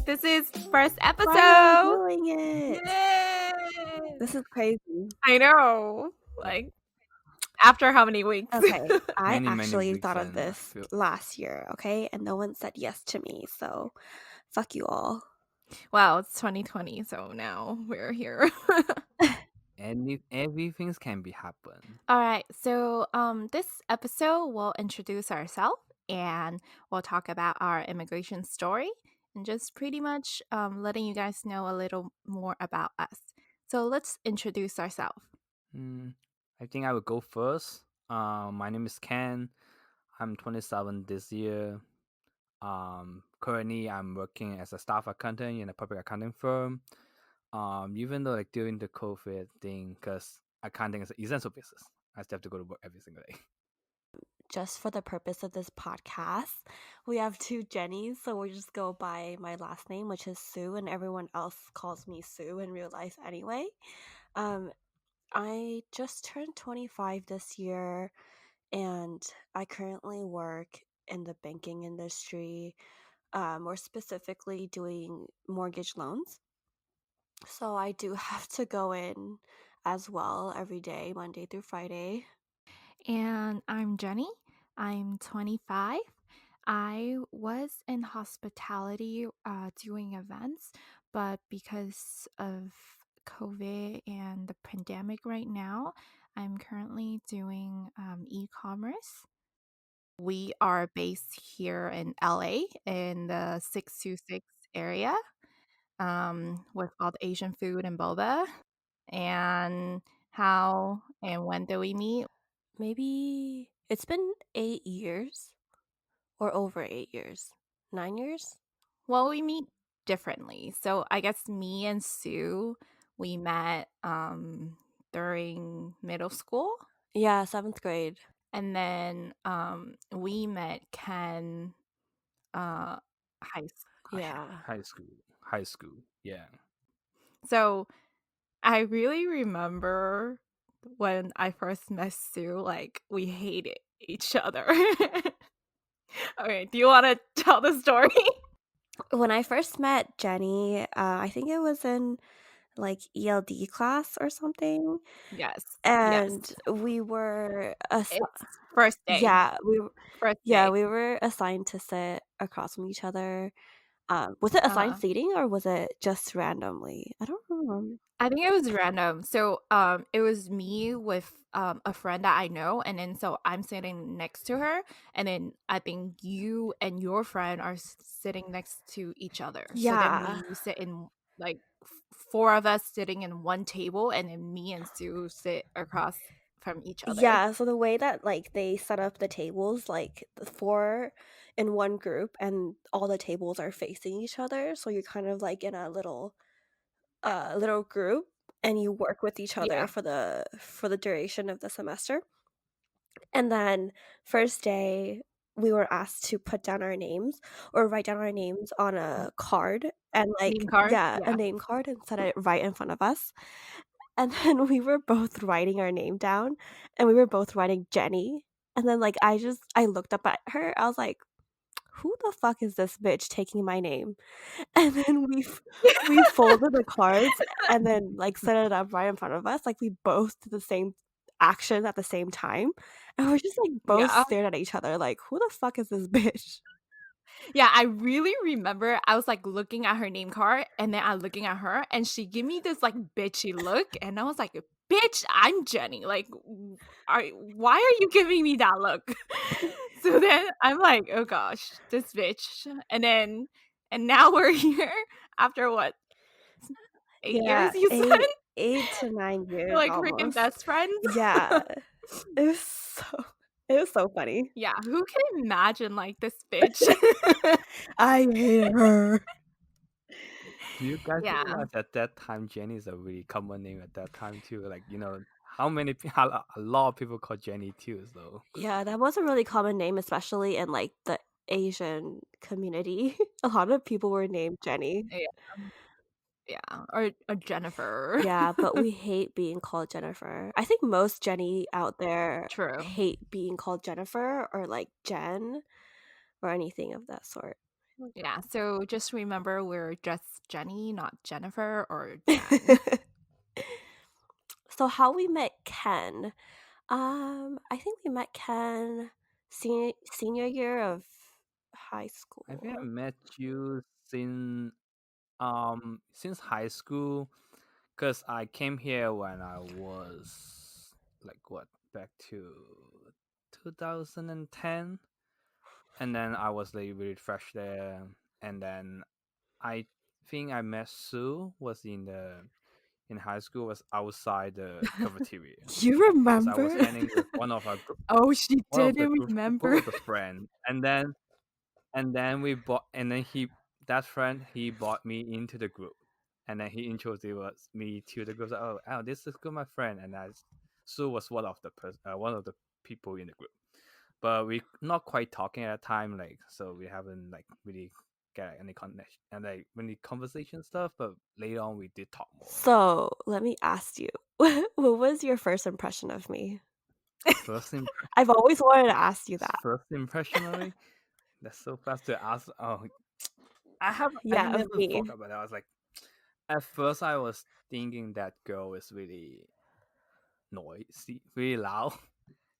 This is first episode. Finally doing it. Yay! This is crazy. I know. Like, after how many weeks? Okay, I Many actually weeks, thought of and I this feel last year, okay? And no one said yes to me, so fuck you all. Well, it's 2020, so now we're here. everything can be happen. All right. So, this episode we'll introduce ourselves and we'll talk about our immigration story and just pretty much letting you guys know a little more about us. So let's introduce ourselves. I think I will go first. My name is Ken. I'm 27 this year. Currently I'm working as a staff accountant in a public accounting firm. Even though like during the COVID thing, because accounting is an essential business, I still have to go to work every single day. Just for the purpose of this podcast, we have two Jennies, so we'll just go by my last name, which is Sue, and everyone else calls me Sue in real life anyway. I just turned 25 this year, and I currently work in the banking industry, more specifically doing mortgage loans. So I do have to go in as well every day, Monday through Friday. And I'm Jenny. I'm 25. I was in hospitality doing events, but because of COVID and the pandemic right now, I'm currently doing e-commerce. We are based here in LA in the 626 area with all the Asian food and boba. And how and when do we meet? Maybe it's been 8 years or over 8 years. 9 years? Well, we meet differently. So I guess me and Sue, we met during middle school. Yeah, 7th grade. And then we met Ken high school. Yeah. High school. Yeah. So I really remember when I first met Sue, like we hated each other. Okay, do you want to tell the story? When I first met Jenny, I think it was in like ELD class or something, Yes. and we were It's first day. First day. we were assigned to sit across from each other. Was it assigned seating or was it just randomly? I don't remember. I think it was random. So it was me with a friend that I know, and then so I'm sitting next to her, and then I think you and your friend are sitting next to each other. Yeah. So then we sit in like four of us sitting in one table, and then me and Sue sit across from each other. Yeah, so the way that like they set up the tables, like the four in one group and all the tables are facing each other, so you're kind of like in a little group and you work with each other Yeah. for the duration of the semester. And then first day we were asked to put down our names or write down our names on a card and like Name card? yeah, a name card and set it right in front of us. And then we were both writing our name down and we were both writing Jenny. And then like I looked up at her. I was like, who the fuck is this bitch taking my name? And then we folded the cards and then like set it up right in front of us. Like we both did the same action at the same time. And we're just like both stared at each other like, who the fuck is this bitch? Yeah, I really remember I was like looking at her name card and then I'm looking at her and she gave me this like bitchy look and I was like, bitch, I'm Jenny. Like, why are you giving me that look? So then I'm like, oh gosh, this bitch. And now we're here after what? 8 years, you said? 8 to 9 years. We're like almost. freaking best friends. Yeah. It was so funny. Yeah, who can imagine like this bitch? I hate her. Do you guys Yeah. realize at that time Jenny is a really common name at that time too? Like, you know, a lot of people call Jenny too, so Yeah, that was a really common name, especially in like the Asian community. A lot of people were named Jenny. Yeah, or Jennifer. Yeah, but we hate being called Jennifer. I think most Jenny out there True. hate being called Jennifer or like Jen or anything of that sort. Yeah, so just remember we're just Jenny, not Jennifer or Jen. So how we met Ken, I think we met Ken senior year of high I think I school. met you since high school, cause I came here when I was like what, back to 2010, and then I was like really fresh there, and then I think I met Sue was in high school, was outside the cafeteria, You because I was remember? hanging with Oh, she one of the didn't group remember. of the friend, and then we bought and then he that friend he brought me into the group, and then he introduced me to the group. Oh, this is good, my friend. And Sue was one of the people in the group, but we not quite talking at a time, like, so we haven't like really get any connection and like any conversation stuff, but later on we did talk more. So, let me ask you, what was your first impression of me? First imp- I've always wanted to ask you that. first impression of me, that's so fast to ask. Oh, I Yeah, of never me. thought about it. I was like, at first I was thinking that girl is really noisy, really loud.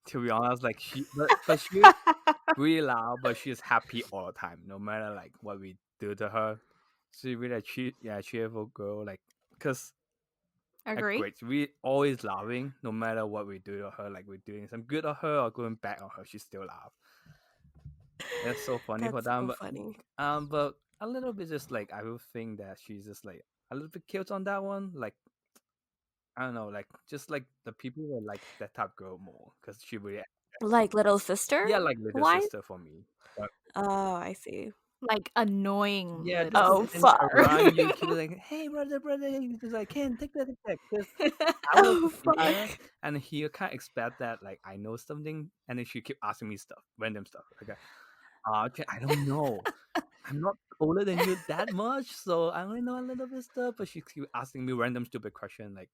To be honest, like but she really loud, but she's happy all the time, no matter like what we do to her. She really cheerful girl, like, cause like Agree? great, we always laughing no matter what we do to her. Like we're doing some good on her or going back on her, she still laugh. That's so funny for That's them, so funny. but a little bit just like I will think that she's just like a little bit cute on that one, like I don't know, like just like the people will like that type of girl more because she really, Like little sister yeah, like little wise? sister for me. But Oh, I see. Like annoying yeah, little just Oh, and sister. far. around you, keep like, hey brother, he's just like, can take that, take that. 'Cause I was Oh, in far. there, and he can't expect that like I know something, and then she keep asking me stuff, random stuff. Like, okay, I don't know. I'm not older than you that much, so I only know a little bit stuff. But she keep asking me random stupid question, like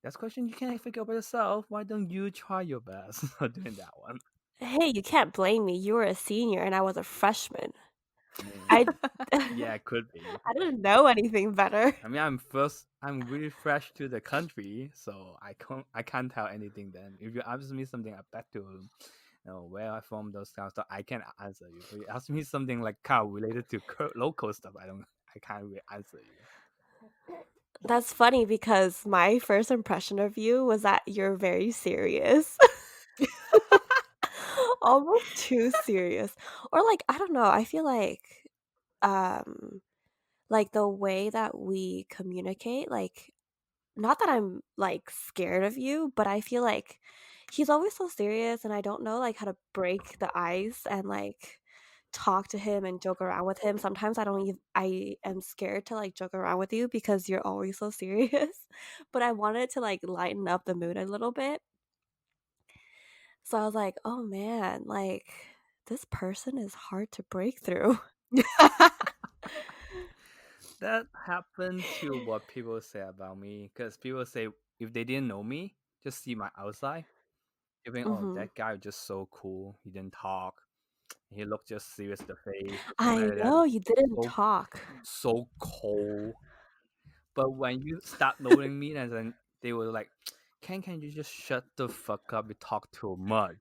that's question you can't figure out by yourself. Why don't you try your best on doing that one? Hey, you can't blame me. You were a senior and I was a freshman. Mm, I yeah, it could be. I didn't know anything better. I mean, I'm really fresh to the country, so I can't tell anything. Then, if you ask me something, I bet to, where I from, those kind of stuff, I can answer you. But you ask me something like kind of related to local stuff, I can't really answer you. That's funny because my first impression of you was that you're very serious. Almost too serious. Or like, I don't know, I feel um like the way that we communicate, like not that I'm like scared of you, but I feel like he's always so serious and I don't know like how to break the ice and like talk to him and joke around with him. Sometimes I am scared to like joke around with you because you're always so serious. But I wanted to like lighten up the mood a little bit. So I was like, "Oh man, like this person is hard to break through." That happened to what people say about me, because people say if they didn't know me, just see my outside, you think, oh, Mhm. that guy is just so cool. He didn't talk. He looked just serious in the face. I Something like that. know you didn't So talk. so cold. But when you start knowing me, and then they were like, can you just shut the fuck up? You talk too much.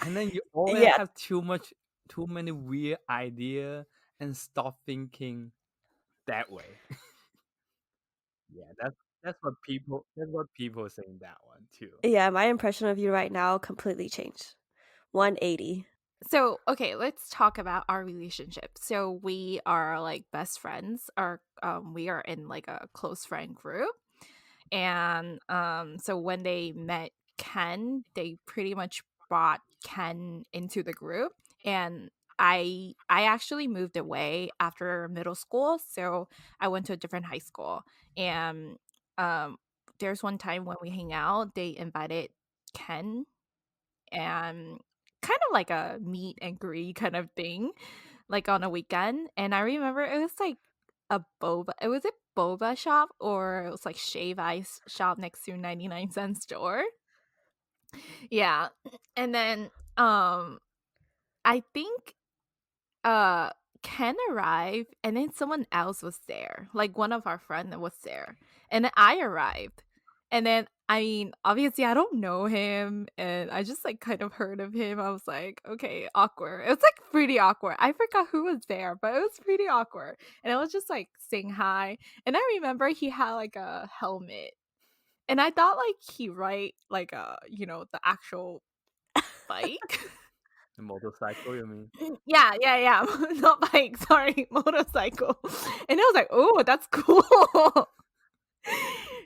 And then you always Yeah, have too many weird idea and stop thinking that way. Yeah, that's what people say in that one too. yeah, my impression of you right now completely changed. 180. So, okay, let's talk about our relationship. So, we are like best friends, or we are in like a close friend group. And so when they met Ken, they pretty much brought Ken into the group. And I actually moved away after middle school, so I went to a different high school. And um there's one time when we hang out, they invited Ken, and kind of like a meet and greet kind of thing, like on a weekend. And I remember it was like it was a boba shop, or it was like shave ice shop next to 99-cent store. Yeah. And then I think uh, Ken arrived, and then someone else was there, like, one of our friend that was there, and then I arrived, and then, I mean, obviously, I don't know him, and I just, like, kind of heard of him. I was like, "Okay, awkward." It was, like, pretty awkward. I forgot who was there, but it was pretty awkward, and I was just, like, saying hi, and I remember he had, like, a helmet, and I thought, like, he ride, like, the actual bike. The motorcycle, you mean? Yeah, yeah, yeah. Not bike, sorry, motorcycle. And I was like, "Oh, that's cool."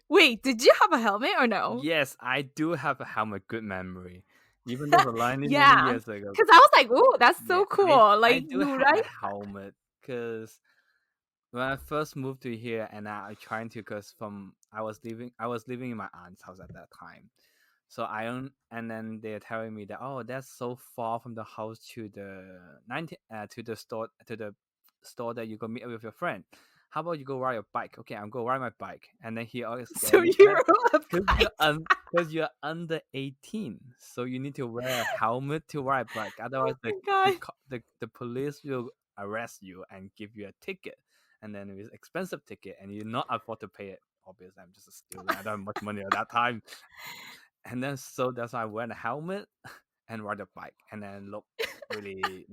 Wait, did you have a helmet or no? Yes, I do have a helmet. Good memory, even though it's many many Yeah, years ago. because I was like, "Oh, that's Yeah, so I cool." I Like, do you have a right? helmet because when I first moved to here and I trying to because from I was living in my aunt's house at that time. So I don't and then they're telling me that oh that's so far from the house to the 19 to the store that you go meet up with your friend. How about you go ride your bike? Okay, I'm go ride my bike. And then he always So scared me you that rode a because you're bike? because you're under 18, so you need to wear a helmet to ride bike. Oh Otherwise, my god. the police will arrest you and give you a ticket, and then it's expensive ticket, and you not afford to pay it. Obviously, I'm just a student. I don't have much money at that time, and then so that's why I wear a helmet and ride a bike, and then look really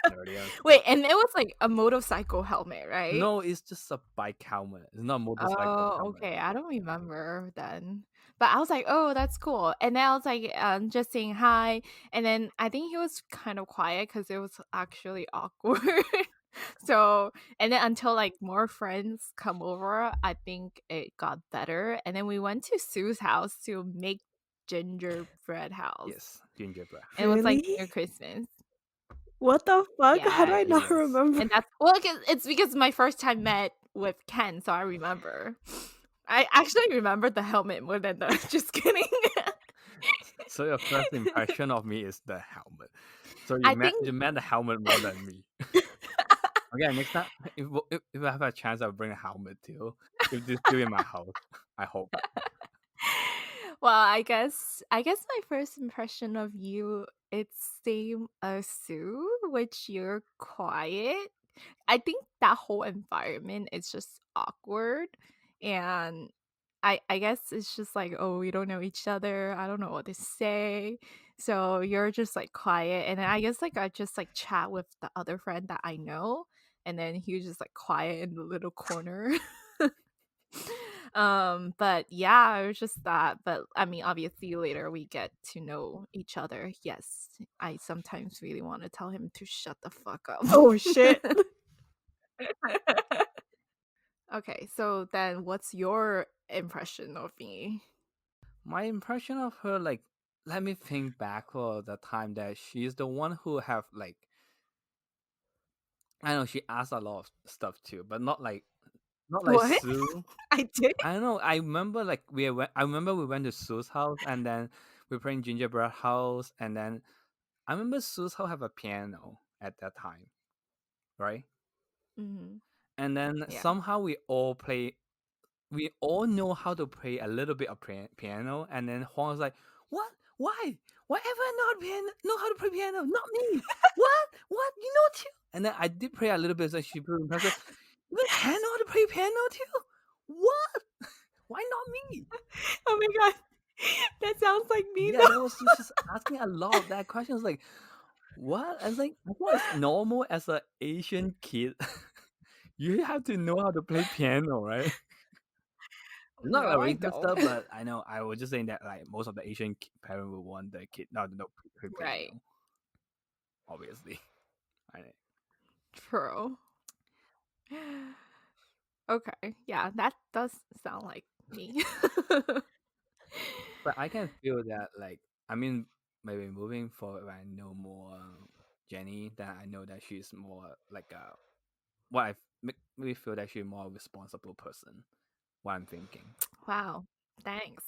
nerdy and Wait, stuff. and it was, like, a motorcycle helmet, right? No, it's just a bike helmet. It's not a motorcycle Oh, helmet. okay, I don't remember then. But I was like, "Oh, that's cool." And then I was like, just saying hi, and then I think he was kind of quiet because it was actually awkward. So, and then until, like, more friends come over, I think it got better, and then we went to Sue's house to make gingerbread house, Yes, gingerbread and it was, like, Really? near Christmas. What the fuck? How do I Yes, not Yes. remember? and that's well, it's because my first time met with Ken, so I remember. I actually remember the helmet more than the just kidding. So your first impression of me is the helmet. So you I met think you met the helmet more than me. Okay, next time if I have a chance, I'll bring a helmet too. If this still in my house, I hope. well, I guess my first impression of you, it's same as Sue, which you're quiet. I think that whole environment is just awkward, and I guess it's just like, "Oh, we don't know each other, I don't know what to say." So you're just, like, quiet, and then I guess, like, I just, like, chat with the other friend that I know, and then he was just, like, quiet in the little corner. But yeah, it was just that, but, I mean, obviously, later we get to know each other. Yes, I sometimes really wanna tell him to shut the fuck up. Oh shit. Okay, so then what's your impression of me? My impression of her, like, let me think back for the time that she's the one who have like I know she asked a lot of stuff too, but not like What? Sue. I did? I don't know. I remember like I remember we went to Sue's house and then we playing gingerbread house and then I remember Sue's house have a piano at that time, right? Mhm. And then Yeah. somehow we all know how to play a little bit of piano. And then Juan was like, "What? Why? Why everyone know how to play piano? Not me. What? What? You know too?" And then I did play a little bit, so she put impressive. You can know how to play piano too? What? Why not me? Oh my god. That sounds like me Yeah, that though. was just asking a lot of that questions. Like, what? I was like, I thought it's normal as an Asian kid. You have to know how to play piano, right? Not No, a I racist don't. stuff, but I know I was just saying that like most of the Asian parent will want their kid not to know play Right. piano, obviously. I know. True. Okay. Yeah, that does sound like me. But I can feel that like I mean maybe moving forward when I know more Jenny, that I know that she's more like what I make me feel that she's more responsible person. What I'm thinking, Wow. Thanks.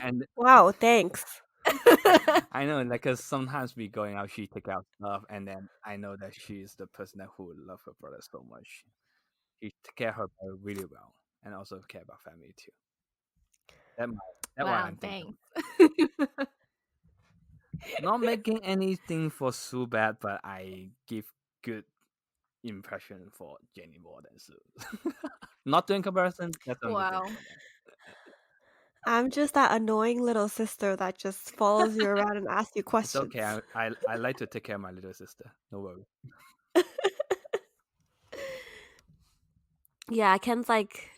and Wow, thanks. I know like cause sometimes we going out, she take out stuff, and then I know that she's the person that who love her brother so much. He take care of her brother really well, and also care about family too. That might that what Wow, I'm thinking. thanks. Not making anything for Sue bad, but I give. good impression for Jenny more than Sue. Not doing comparison, that's the only thing Wow. for that. I'm just that annoying little sister that just follows you around and asks you It's okay. questions. I like to take care of my little sister. No worry. Yeah, Ken's like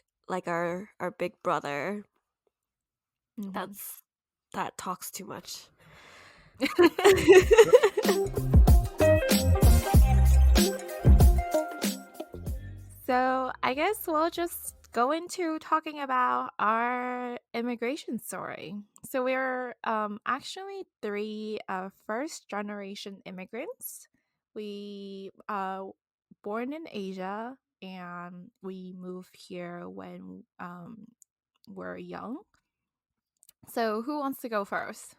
our big brother. Mhm. That talks too much. So I guess we'll just go into talking about our immigration story. So we're actually three first generation immigrants. We born in Asia and we moved here when we're young. So who wants to go first?